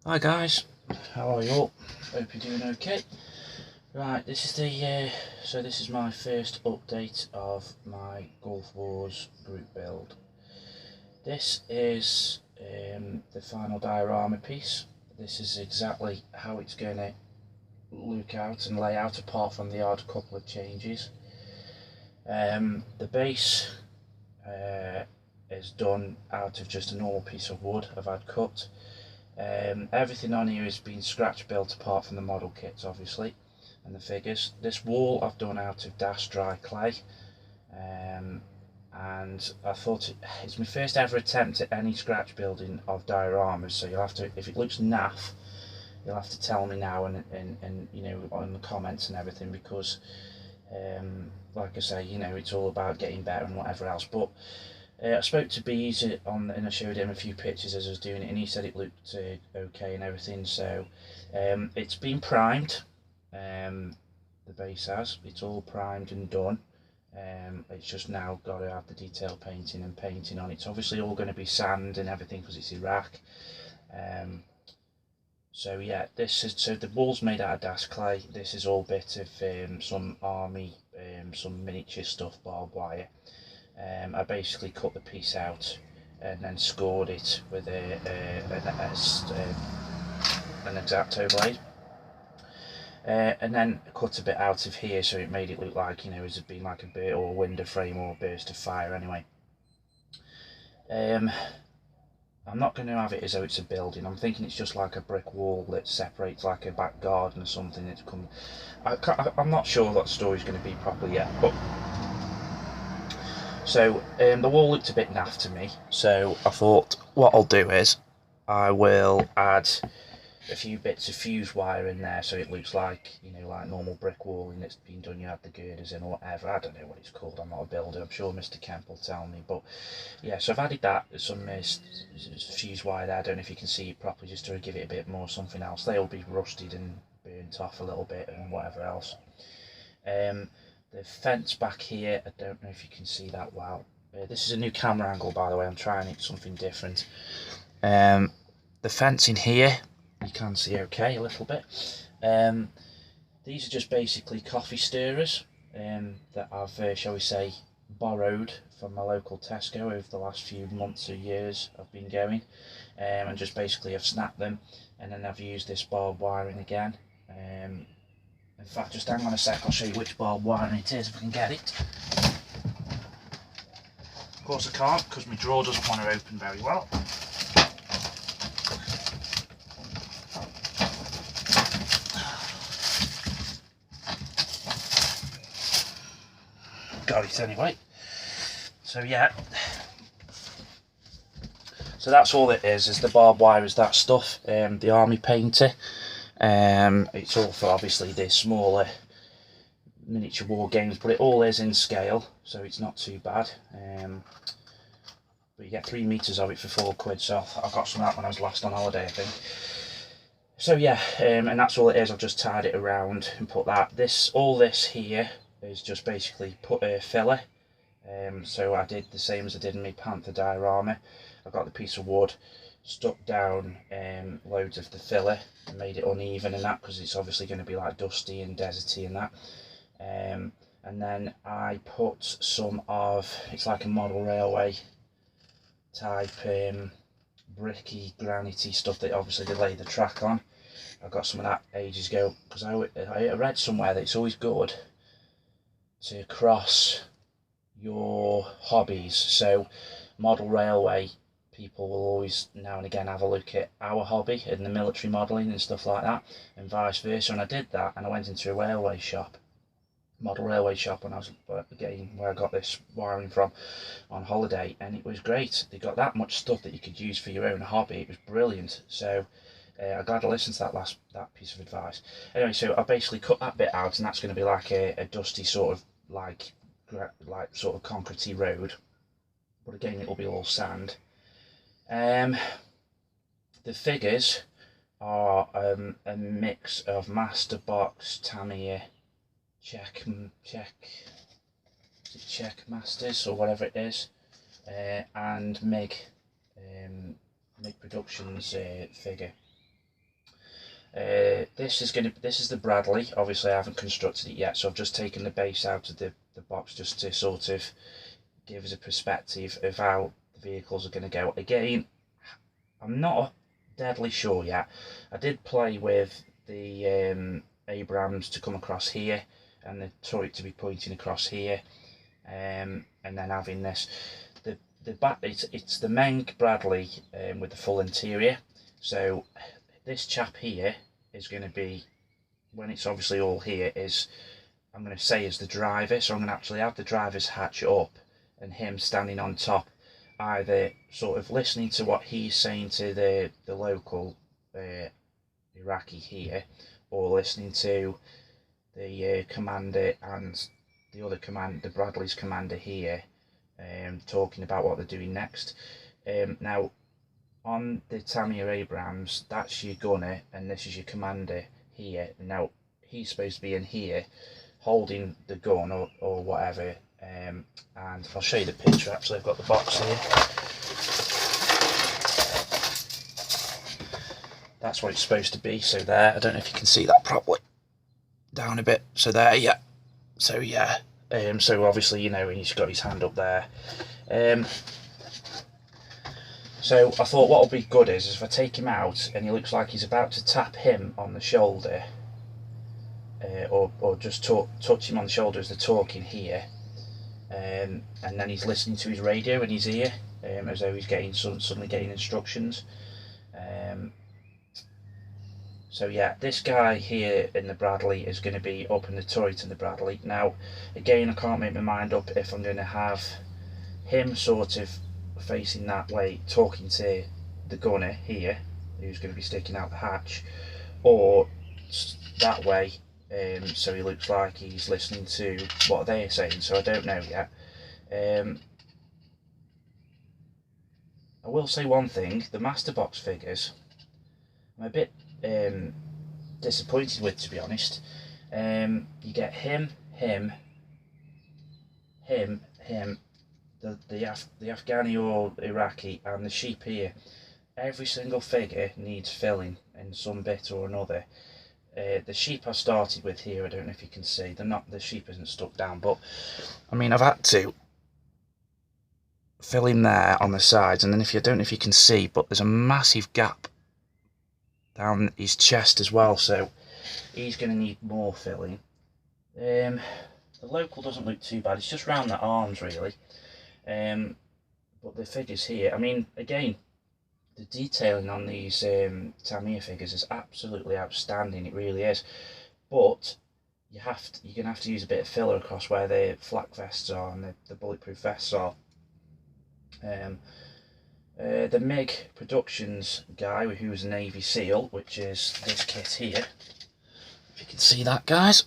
Hi guys, how are you all? Hope you're doing okay. Right, this is this is my first update of my Gulf Wars group build. This is the final diorama piece. This is exactly how it's going to look out and lay out, apart from the odd couple of changes. The base is done out of just a normal piece of wood I've had cut. Everything on here has been scratch built apart from the model kits, obviously, and the figures. This wall I've done out of dry clay, and I thought it's my first ever attempt at any scratch building of dioramas, so you'll have to, if it looks naff, you'll have to tell me now and you know, on the comments and everything, because like I say, you know, it's all about getting better and whatever else. But I spoke to Bees and I showed him a few pictures as I was doing it, and he said it looked okay and everything. So it's been primed. The base has. It's all primed and done. It's just now got to have the detail painting and painting on it. It's obviously all going to be sand and everything because it's Iraq. So yeah, the wall's made out of clay. This is all bit of some army, some miniature stuff, barbed wire. I basically cut the piece out and then scored it with an X-Acto blade, and then cut a bit out of here so it made it look like, you know, as it being like a bit or a window frame or a burst of fire. Anyway, I'm not going to have it as though it's a building. I'm thinking it's just like a brick wall that separates like a back garden or something. I'm not sure what the story's going to be properly yet, but so the wall looked a bit naff to me, so I thought what I'll do is I will add a few bits of fuse wire in there so it looks like, you know, like normal brick walling that's been done. You add the girders in or whatever. I don't know what it's called, I'm not a builder, I'm sure Mr. Kemp will tell me. But yeah, so I've added that, some fuse wire there. I don't know if you can see it properly, just to give it a bit more something else. They'll be rusted and burnt off a little bit and whatever else. The fence back here, I don't know if you can see that well. This is a new camera angle, by the way. I'm trying it something different. The fence in here, you can see okay a little bit. These are just basically coffee stirrers that I've, shall we say, borrowed from my local Tesco over the last few months or years I've been going, and just basically I've snapped them, and then I've used this barbed wiring again. In fact, just hang on a sec, I'll show you which barbed wiring it is if I can get it. Of course I can't, because my drawer doesn't want to open very well. Got it anyway. So yeah, so that's all it is the barbed wire, is that stuff, the army painter. It's all for obviously the smaller miniature war games, but it all is in scale, so it's not too bad. But you get 3 meters of it for £4, so I got some of that when I was last on holiday, I think. So yeah, and that's all it is. I've just tied it around and put that. All this here is just basically put a filler. So I did the same as I did in my Panther diorama. I got the piece of wood, stuck down loads of the filler and made it uneven and that, because it's obviously going to be like dusty and deserty and that. And then I put some of, it's like a model railway type bricky, granity stuff that obviously they lay the track on. I got some of that ages ago, because I read somewhere that it's always good to cross your hobbies. So model railway people will always now and again have a look at our hobby and the military modelling and stuff like that, and vice versa. And I did that, and I went into a railway shop, model railway shop, when I was getting where I got this wiring from on holiday, and it was great. They got that much stuff that you could use for your own hobby. It was brilliant. So I'm glad I listened to that piece of advice. Anyway, so I basically cut that bit out, and that's going to be like a dusty sort of like sort of concretey road, but again it'll be all sand. The figures are a mix of Master Box, Tamiya, Czech Masters or whatever it is, and MIG Productions figure. This is the Bradley. Obviously I haven't constructed it yet, so I've just taken the base out of the box just to sort of give us a perspective of how the vehicles are going to go. Again, I'm not deadly sure yet. I did play with the Abrams to come across here and the turret to be pointing across here, and then having this. It's the Menk Bradley with the full interior. So this chap here is going to be, when it's obviously all here, is, I'm going to say, is the driver. So I'm going to actually have the driver's hatch up and him standing on top, either sort of listening to what he's saying to the local Iraqi here, or listening to the commander and the other the Bradley's commander here, talking about what they're doing next. Now, on the Tamiya Abrams, that's your gunner and this is your commander here. Now, he's supposed to be in here holding the gun or whatever, and I'll show you the picture. Actually, I've got the box here. That's what it's supposed to be. So there, I don't know if you can see that properly. Down a bit. So there, yeah. So yeah. So obviously, you know, he's got his hand up there. So I thought what would be good is if I take him out and he looks like he's about to tap him on the shoulder, or just touch him on the shoulder as they're talking here, and then he's listening to his radio in his ear, as though he's suddenly getting instructions. So yeah, this guy here in the Bradley is going to be up in the turret in the Bradley. Now, again, I can't make my mind up if I'm going to have him sort of facing that way, talking to the gunner here, who's going to be sticking out the hatch, or that way, so he looks like he's listening to what they're saying. So I don't know yet. I will say one thing: the Master Box figures, I'm a bit disappointed with, to be honest. You get him, the Afghani or Iraqi, and the sheep here. Every single figure needs filling in some bit or another. The sheep I started with here, I don't know if you can see, the sheep isn't stuck down, but I mean, I've had to fill in there on the sides, and then I don't know if you can see, but there's a massive gap down his chest as well, so he's going to need more filling. The local doesn't look too bad, it's just round the arms really. But the figures here, I mean, again, the detailing on these Tamiya figures is absolutely outstanding, it really is. But you're going to have to use a bit of filler across where the flak vests are and the bulletproof vests are. The MiG Productions guy, who's a Navy SEAL, which is this kit here. If you can see that, guys,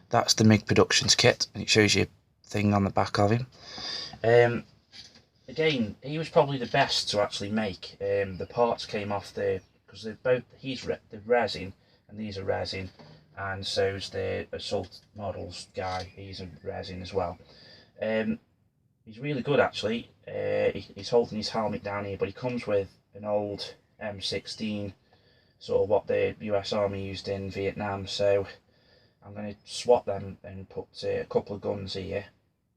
that's the MiG Productions kit, and it shows you a thing on the back of him. Again, he was probably the best to actually make. The parts came off because they're both, the resin, and these are resin, and so's the Assault Models guy, he's a resin as well. He's really good actually. He's holding his helmet down here, but he comes with an old M16, sort of what the US Army used in Vietnam, so I'm going to swap them and put a couple of guns here,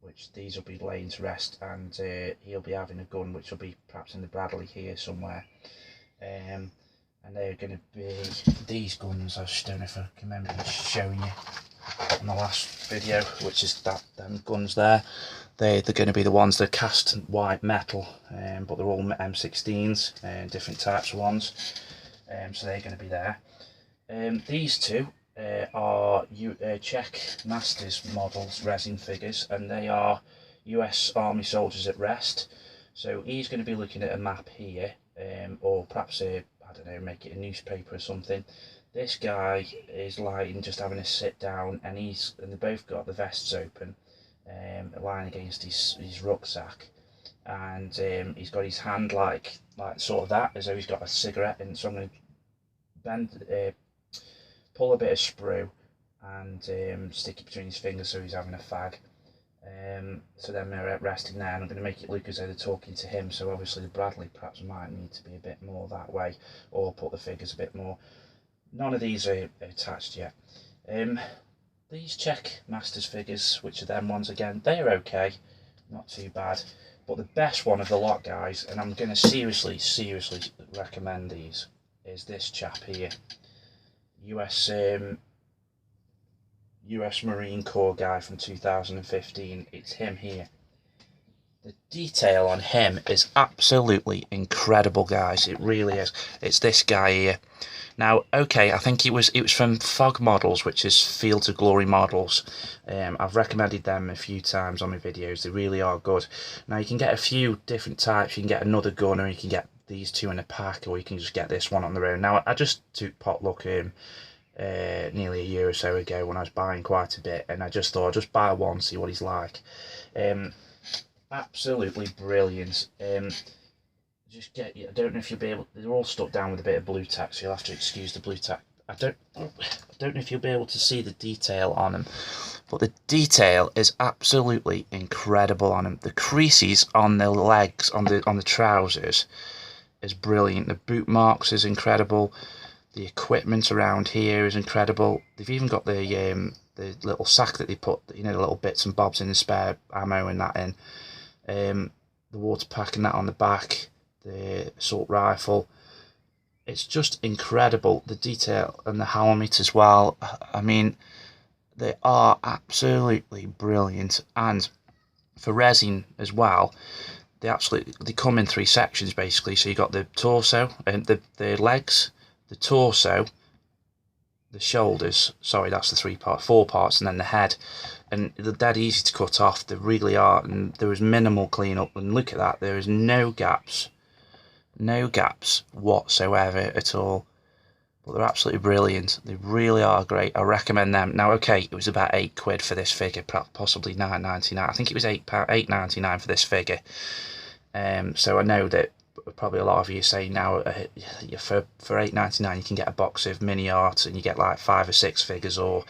which these will be laying to rest, and he'll be having a gun which will be perhaps in the Bradley here somewhere. And they're going to be these guns. I just don't know if I can remember showing you in the last video, which is them guns there. They're going to be the ones that are cast white metal, but they're all M16s, different types of ones. So they're going to be there. These two are Czech Masters models resin figures, and they are US Army soldiers at rest. So he's going to be looking at a map here, or perhaps I don't know, make it a newspaper or something. This guy is lying, just having a sit down, and they both got the vests open, lying against his rucksack, and he's got his hand like sort of that, as though he's got a cigarette. And so I'm going to pull a bit of sprue and stick it between his fingers so he's having a fag. So then they're resting there, and I'm going to make it look as though they're talking to him. So obviously the Bradley perhaps might need to be a bit more that way, or put the figures a bit more none of these are attached yet. These Czech Masters figures, which are them ones again, they're okay, not too bad. But the best one of the lot, guys, and I'm going to seriously recommend these, is this chap here. US Marine Corps guy from 2015. It's him here. The detail on him is absolutely incredible, guys. It really is. It's this guy here. Now, okay, I think it was from Fog Models, which is Fields of Glory models. I've recommended them a few times on my videos. They really are good. Now, you can get a few different types. You can get another gun, or you can get these two in a pack, or you can just get this one on their own. Now, I just took potluck nearly a year or so ago when I was buying quite a bit, and I just thought I'd just buy one, see what he's like. Absolutely brilliant. Just get, I don't know if you'll be able, they're all stuck down with a bit of blue tack, so you'll have to excuse the blue tack. I don't know if you'll be able to see the detail on them, but the detail is absolutely incredible on them. The creases on the legs, on the trousers, is brilliant. The boot marks is incredible. The equipment around here is incredible. They've even got the little sack that they put, you know, the little bits and bobs in, the spare ammo and that in. The water pack and that on the back. The assault rifle. It's just incredible, the detail, and the helmet as well. I mean, they are absolutely brilliant. And for resin as well, they come in 3 sections basically. So you got the torso and the legs, the torso, the shoulders, sorry, that's the 4 parts, and then the head. And they're dead easy to cut off, they really are, and there is minimal cleanup. And look at that, there is no gaps whatsoever at all. But they're absolutely brilliant. They really are great. I recommend them. Now, okay, it was about £8 for this figure, possibly £9.99. I think it was £8.99 for this figure. So I know that probably a lot of you say now for £8.99 you can get a box of mini art, and you get like 5 or 6 figures, or,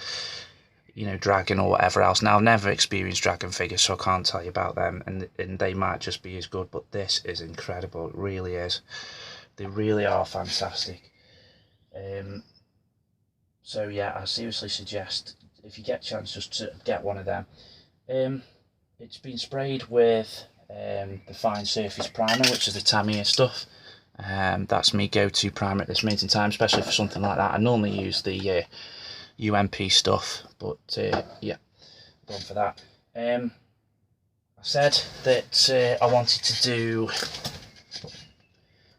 you know, dragon or whatever else. Now, I've never experienced dragon figures, so I can't tell you about them, and they might just be as good, but this is incredible. It really is. They really are fantastic. So yeah, I seriously suggest, if you get a chance, just to get one of them. It's been sprayed with the fine surface primer, which is the Tamiya stuff. That's my go-to primer at this moment in time, especially for something like that. I normally use the UMP stuff, but yeah, done for that. I said that I wanted to do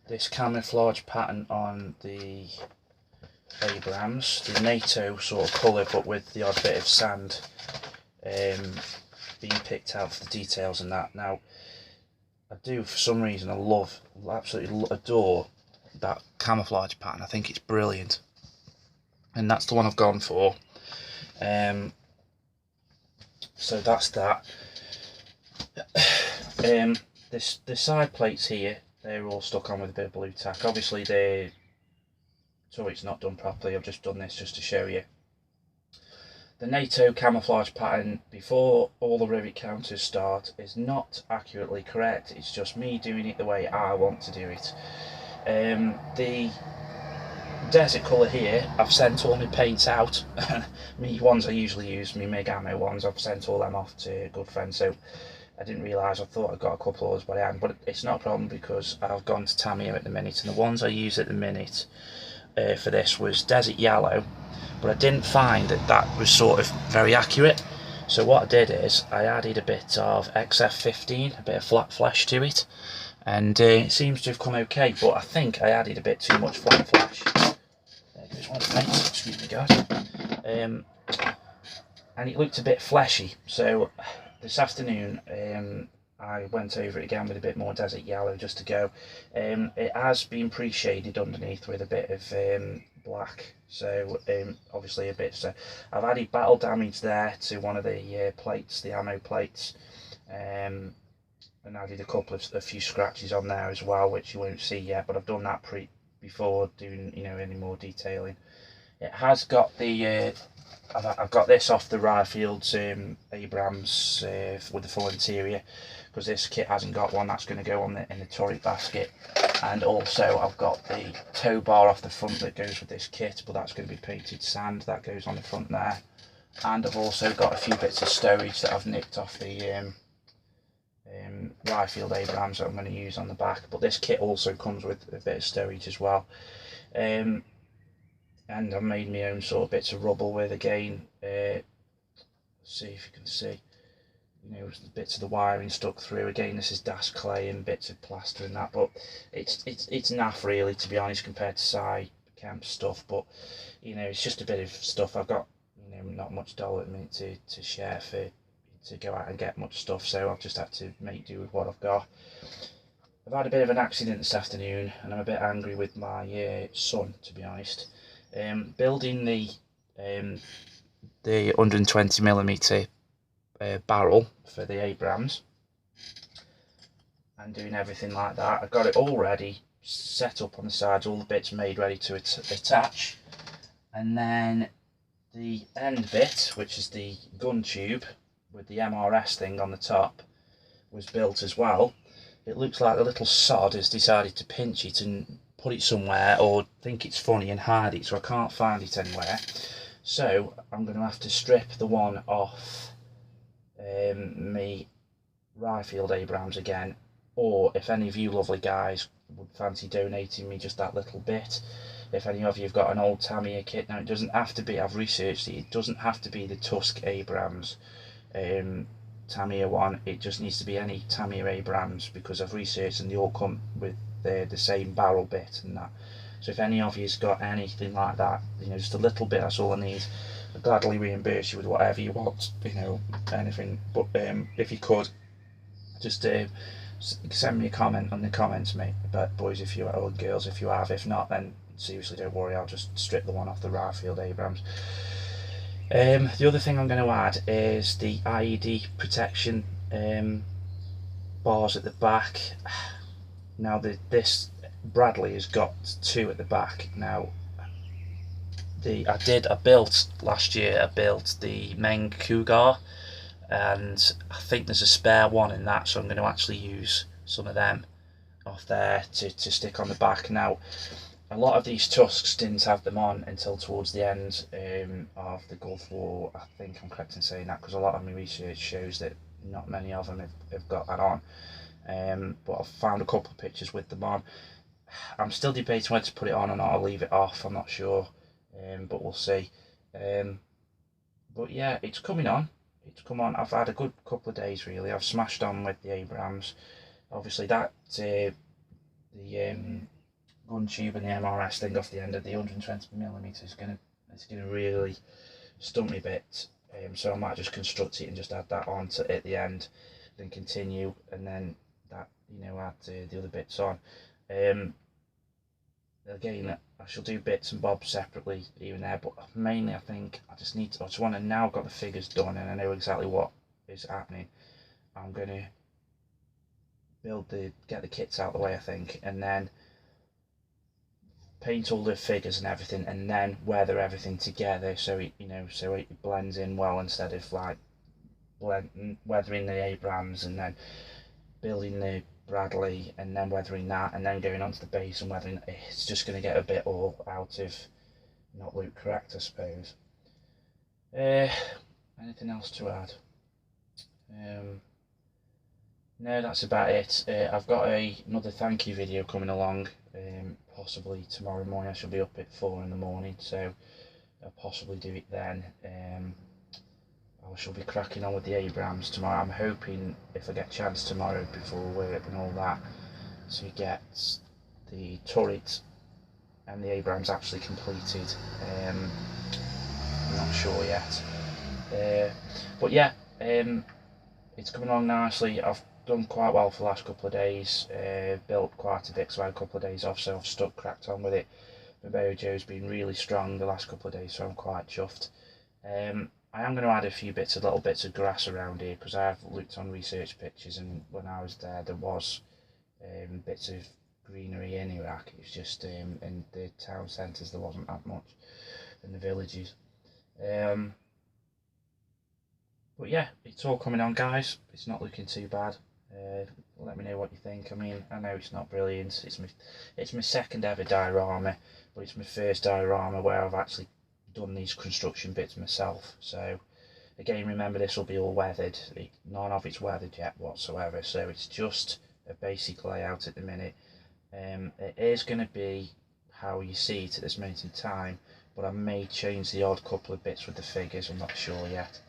this camouflage pattern on the Abrams, the NATO sort of colour, but with the odd bit of sand being picked out for the details and that. Now, I do, for some reason, absolutely adore that camouflage pattern. I think it's brilliant, and that's the one I've gone for. So that's that. The side plates here, they're all stuck on with a bit of blue tack. Obviously it's not done properly. I've just done this just to show you. The NATO camouflage pattern, before all the rivet counters start, is not accurately correct. It's just me doing it the way I want to do it. The desert colour here, I've sent all my paints out. Me ones I usually use, my MIG ammo ones, I've sent all them off to a good friend, so I didn't realise, I thought I got a couple of others, but I hadn't. But it's not a problem, because I've gone to Tamiya at the minute, and the ones I use at the minute for this was desert yellow, but I didn't find that was sort of very accurate. So what I did is I added a bit of XF15, a bit of flat flesh to it, and it seems to have come okay, but I think I added a bit too much flat flesh. There goes one of the paints, excuse me guys. And it looked a bit fleshy, so this afternoon I went over it again with a bit more desert yellow just to go. It has been pre-shaded underneath with a bit of black, so obviously a bit. So I've added battle damage there to one of the plates, the ammo plates, and added a few scratches on there as well, which you won't see yet. But I've done that before doing, you know, any more detailing. It has got the I've got this off the Ryfield's Abrams with the full interior, because this kit hasn't got one. That's going to go on in the turret basket. And also I've got the tow bar off the front that goes with this kit, but that's going to be painted sand. That goes on the front there. And I've also got a few bits of stowage that I've nicked off the Ryfield Abrams that I'm going to use on the back. But this kit also comes with a bit of stowage as well. And I've made my own sort of bits of rubble with, again, see if you can see, you know, bits of the wiring stuck through. Again, this is Das clay and bits of plaster and that, but it's naff really, to be honest, compared to Camp stuff. But you know, it's just a bit of stuff. I've got, you know, not much dollar at the minute to share to go out and get much stuff, so I've just had to make do with what I've got. I've had a bit of an accident this afternoon, and I'm a bit angry with my son, to be honest. Building the 120mm barrel for the Abrams and doing everything like that. I've got it all ready, set up on the sides, all the bits made ready to attach, and then the end bit, which is the gun tube with the MRS thing on the top, was built as well. It looks like the little sod has decided to pinch it and put it somewhere, or think it's funny and hide it, so I can't find it anywhere. So I'm going to have to strip the one off me Ryfield Abrams again, or if any of you lovely guys would fancy donating me just that little bit, if any of you have got an old Tamiya kit. Now, it doesn't have to be, I've researched it, it doesn't have to be the Tusk Abrams Tamiya one, it just needs to be any Tamiya Abrams, because I've researched and they all come with the same barrel bit and that. So if any of you's got anything like that, you know, just a little bit, that's all I need. I'll gladly reimburse you with whatever you want, you know, anything. But if you could, just send me a comment on the comments, mate. But boys, if you are, or girls, if you have. If not, then seriously, don't worry. I'll just strip the one off the Ryfield Abrams. The other thing I'm going to add is the IED protection bars at the back. Now, this Bradley has got two at the back. Now, I built last year. I built the Meng Cougar, and I think there's a spare one in that, so I'm going to actually use some of them off there to stick on the back. Now, a lot of these Tusks didn't have them on until towards the end of the Gulf War. I think I'm correct in saying that, because a lot of my research shows that not many of them have got that on. But I've found a couple of pictures with them on. I'm still debating whether to put it on or not. I'll leave it off, I'm not sure, but we'll see. But yeah, it's coming on. It's come on. I've had a good couple of days really. I've smashed on with the Abrams. Obviously that the gun tube and the MRS thing off the end of the 120mm is gonna really stump me a bit. So I might just construct it and just add that on at the end, then continue, and then that, you know, add the other bits on. Again, I shall do bits and bobs separately here and there, but mainly I think I just want to, now I've got the figures done and I know exactly what is happening, I'm going to get the kits out of the way, I think, and then paint all the figures and everything, and then weather everything together so it, you know, so it blends in well, instead of like weathering the Abrams and then building the Bradley and then weathering that and then going onto the base and weathering. It's just going to get a bit all out of not look correct, I suppose. Anything else to add? No, that's about it. I've got another thank you video coming along, possibly tomorrow morning. I shall be up at 4 in the morning, so I'll possibly do it then. I shall be cracking on with the Abrams tomorrow. I'm hoping, if I get a chance tomorrow before work and all that, to get the turret and the Abrams actually completed. I'm not sure yet. But yeah, it's coming along nicely. I've done quite well for the last couple of days, built quite a bit, so I had a couple of days off, so I've cracked on with it. My Bojo's been really strong the last couple of days, so I'm quite chuffed. I am going to add a few little bits of grass around here, because I have looked on research pictures, and when I was there was bits of greenery in Iraq. It's just in the town centres there wasn't that much. and the villages. But yeah, it's all coming on, guys. It's not looking too bad. Let me know what you think. I mean, I know it's not brilliant. It's my second ever diorama, but it's my first diorama where I've actually done these construction bits myself. So again, remember, this will be all weathered. None of it's weathered yet whatsoever. So it's just a basic layout at the minute. It is going to be how you see it at this moment in time, but I may change the odd couple of bits with the figures. I'm not sure yet.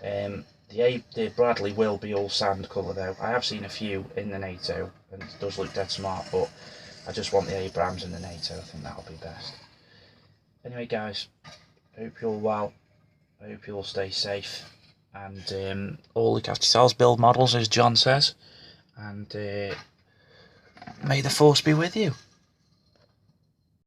The Bradley will be all sand colour though. I have seen a few in the NATO and it does look dead smart, but I just want the Abrams in the NATO. I think that'll be best. Anyway, guys, hope you're all well. I hope you all stay safe, and all look after yourselves, build models as John says, and may the force be with you.